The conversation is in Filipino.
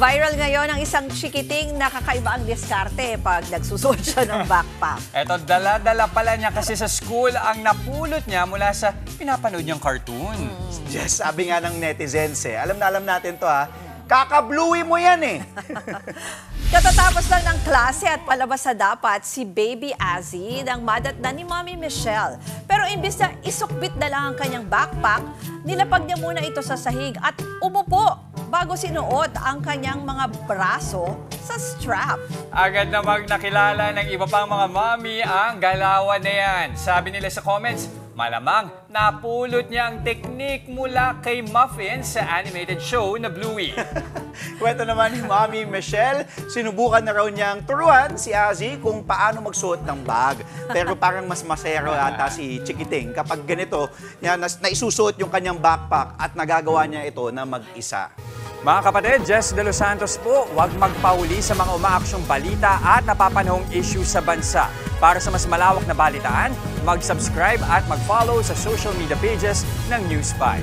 Viral ngayon ang isang chikiting na kakaiba ang diskarte pag nagsusuot siya ng backpack. Eto, dala-dala pala niya kasi sa school ang napulot niya mula sa pinapanood niyang cartoon. Yes, sabi nga ng netizens alam na alam natin to kaka-bluey mo yan Katatapos lang ng klase at palabas sa dapat si Baby Azzy nang madatnan ni Mommy Michelle. Pero imbis na isukbit na lang ang kanyang backpack, nilapag niya muna ito sa sahig at umupo bago sinuot ang kanyang mga braso sa strap. Agad namang nakilala ng iba pang mga mommy ang galawan na yan. Sabi nila sa comments, malamang napulot niya ang teknik mula kay Muffin sa animated show na Bluey. Kwento naman ni Mommy Michelle, sinubukan na raw niyang turuan si Azzy kung paano magsuot ng bag. Pero parang mas masero ata si Chikiting kapag ganito, naisusuot yung kanyang backpack at nagagawa niya ito na mag-isa. Mga kapatid, Jess De Los Santos po, huwag magpahuli sa mga umaaksyong balita at napapanahong issue sa bansa. Para sa mas malawak na balitaan, mag-subscribe at mag-follow sa social media pages ng News 5.